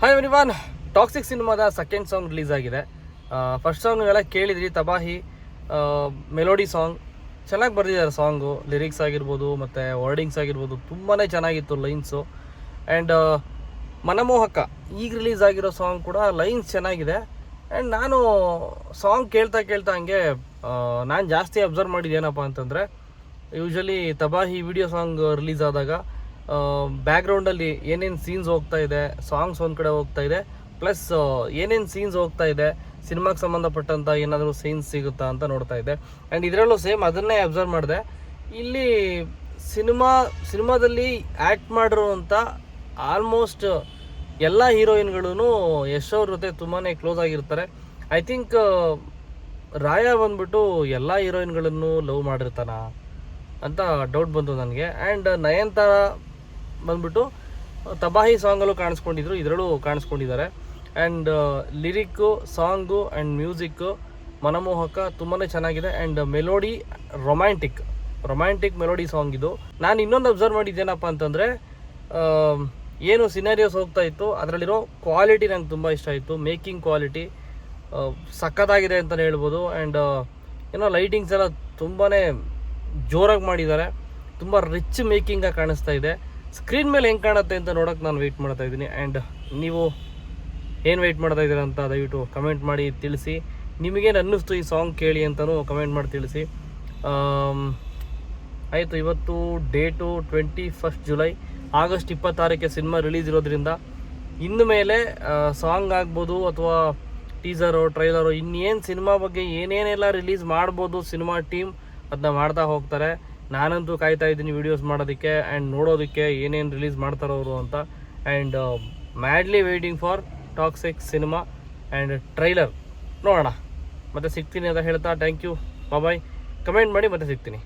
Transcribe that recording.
Hi everyone, toxic ಸಿನಿಮಾದ second song release ಆಗಿದೆ. First song ಎಲ್ಲ ಕೇಳಿದ್ರಿ, ತಬಾಹಿ ಮೆಲೋಡಿ ಸಾಂಗ್. ಚೆನ್ನಾಗಿ ಬರೆದಿದ್ದಾರೆ ಸಾಂಗು, ಲಿರಿಕ್ಸ್ ಆಗಿರ್ಬೋದು ಮತ್ತು ವರ್ಡಿಂಗ್ಸ್ ಆಗಿರ್ಬೋದು ತುಂಬಾ ಚೆನ್ನಾಗಿತ್ತು ಲೈನ್ಸು. ಆ್ಯಂಡ್ ಮನಮೋಹಕ ಈಗ ರಿಲೀಸ್ ಆಗಿರೋ ಸಾಂಗ್ ಕೂಡ ಲೈನ್ಸ್ ಚೆನ್ನಾಗಿದೆ. ಆ್ಯಂಡ್ ನಾನು ಸಾಂಗ್ ಕೇಳ್ತಾ ಹಂಗೆ ನಾನು ಜಾಸ್ತಿ ಅಬ್ಸರ್ವ್ ಮಾಡಿದ್ದೇನಪ್ಪ ಅಂತಂದರೆ, ಯೂಶ್ವಲಿ ತಬಾಹಿ ವಿಡಿಯೋ ಸಾಂಗ್ ರಿಲೀಸ್ ಆದಾಗ ಬ್ಯಾಕ್ಗ್ರೌಂಡಲ್ಲಿ ಏನೇನು ಸೀನ್ಸ್ ಹೋಗ್ತಾ ಇದೆ, ಸಾಂಗ್ಸ್ ಒಂದು ಕಡೆ ಹೋಗ್ತಾ ಇದೆ, ಪ್ಲಸ್ ಏನೇನು ಸೀನ್ಸ್ ಹೋಗ್ತಾ ಇದೆ, ಸಿನಿಮಾಗೆ ಸಂಬಂಧಪಟ್ಟಂಥ ಏನಾದರೂ ಸೀನ್ಸ್ ಸಿಗುತ್ತಾ ಅಂತ ನೋಡ್ತಾ ಇದ್ದೆ. ಆ್ಯಂಡ್ ಇದರಲ್ಲೂ ಸೇಮ್ ಅದನ್ನೇ ಅಬ್ಸರ್ವ್ ಮಾಡಿದೆ. ಇಲ್ಲಿ ಸಿನಿಮಾದಲ್ಲಿ ಆ್ಯಕ್ಟ್ ಮಾಡಿರುವಂಥ ಆಲ್ಮೋಸ್ಟ್ ಎಲ್ಲ ಹೀರೋಯಿನ್ಗಳೂ ಯಶ್ ಅವ್ರ ಜೊತೆ ತುಂಬಾ ಕ್ಲೋಸ್ ಆಗಿರ್ತಾರೆ. ಐ ಥಿಂಕ್ ರಾಯ ಬಂದ್ಬಿಟ್ಟು ಎಲ್ಲ ಹೀರೋಯಿನ್ಗಳನ್ನು ಲವ್ ಮಾಡಿರ್ತಾನ ಅಂತ ಡೌಟ್ ಬಂತು ನನಗೆ. ಆ್ಯಂಡ್ ನಯನತಾರ ಬಂದ್ಬಿಟ್ಟು ತಬಾಹಿ ಸಾಂಗಲ್ಲೂ ಕಾಣಿಸ್ಕೊಂಡಿದ್ರು, ಇದರಲ್ಲೂ ಕಾಣಿಸ್ಕೊಂಡಿದ್ದಾರೆ. And lyric, song and music ಮನಮೋಹಕ ತುಂಬಾ ಚೆನ್ನಾಗಿದೆ. And melody romantic melody song ಇದು. ನಾನು ಇನ್ನೊಂದು ಅಬ್ಸರ್ವ್ ಮಾಡಿದ್ದೇನಪ್ಪ ಅಂತಂದರೆ, ಏನು ಸಿನಾರಿಯೋಸ್ ಹೋಗ್ತಾ ಇತ್ತು ಅದರಲ್ಲಿರೋ ಕ್ವಾಲಿಟಿ ನಂಗೆ ತುಂಬ ಇಷ್ಟ ಆಯಿತು. ಮೇಕಿಂಗ್ ಕ್ವಾಲಿಟಿ ಸಖತ್ತಾಗಿದೆ ಅಂತಲೇ ಹೇಳ್ಬೋದು. ಆ್ಯಂಡ್ ಏನೋ ಲೈಟಿಂಗ್ಸ್ ಎಲ್ಲ ತುಂಬಾ ಜೋರಾಗಿ ಮಾಡಿದ್ದಾರೆ, ತುಂಬ ರಿಚ್ ಮೇಕಿಂಗಾಗಿ ಕಾಣಿಸ್ತಾ ಇದೆ. ಸ್ಕ್ರೀನ್ ಮೇಲೆ ಹೆಂಗೆ ಕಾಣುತ್ತೆ ಅಂತ ನೋಡೋಕೆ ನಾನು ವೆಯ್ಟ್ ಮಾಡ್ತಾ ಇದ್ದೀನಿ. ಆ್ಯಂಡ್ ನೀವು ಏನು ವೆಯ್ಟ್ ಮಾಡ್ತಾ ಇದ್ದೀರಾ ಅಂತ ದಯವಿಟ್ಟು ಕಮೆಂಟ್ ಮಾಡಿ ತಿಳಿಸಿ. ನಿಮಗೇನು ಅನ್ನಿಸ್ತು ಈ ಸಾಂಗ್ ಕೇಳಿ ಅಂತಲೂ ಕಮೆಂಟ್ ಮಾಡಿ ತಿಳಿಸಿ. ಆಯಿತು, ಇವತ್ತು ಡೇಟು 21 ಜುಲೈ, ಆಗಸ್ಟ್ 26ಕ್ಕೆ ಸಿನಿಮಾ ರಿಲೀಸ್ ಇರೋದ್ರಿಂದ ಇನ್ನು ಮೇಲೆ ಸಾಂಗ್ ಆಗ್ಬೋದು ಅಥವಾ ಟೀಸರು, ಟ್ರೈಲರು, ಇನ್ನೇನು ಸಿನಿಮಾ ಬಗ್ಗೆ ಏನೇನೆಲ್ಲ ರಿಲೀಸ್ ಮಾಡ್ಬೋದು ಸಿನಿಮಾ ಟೀಮ್ ಅದನ್ನ ಮಾಡ್ತಾ ಹೋಗ್ತಾರೆ. ನಾನಂತೂ ಕಾಯ್ತಾ ಇದ್ದೀನಿ ವೀಡಿಯೋಸ್ ಮಾಡೋದಕ್ಕೆ ಆ್ಯಂಡ್ ನೋಡೋದಕ್ಕೆ ಏನೇನು ರಿಲೀಸ್ ಮಾಡ್ತಾರವರು ಅಂತ. And madly waiting for toxic cinema and trailer. ನೋಡೋಣ, ಮತ್ತೆ ಸಿಗ್ತೀನಿ ಅಂತ ಹೇಳ್ತಾ ಥ್ಯಾಂಕ್ ಯು, ಬಾಯ್. ಕಮೆಂಟ್ ಮಾಡಿ ಮತ್ತೆ ಸಿಗ್ತೀನಿ.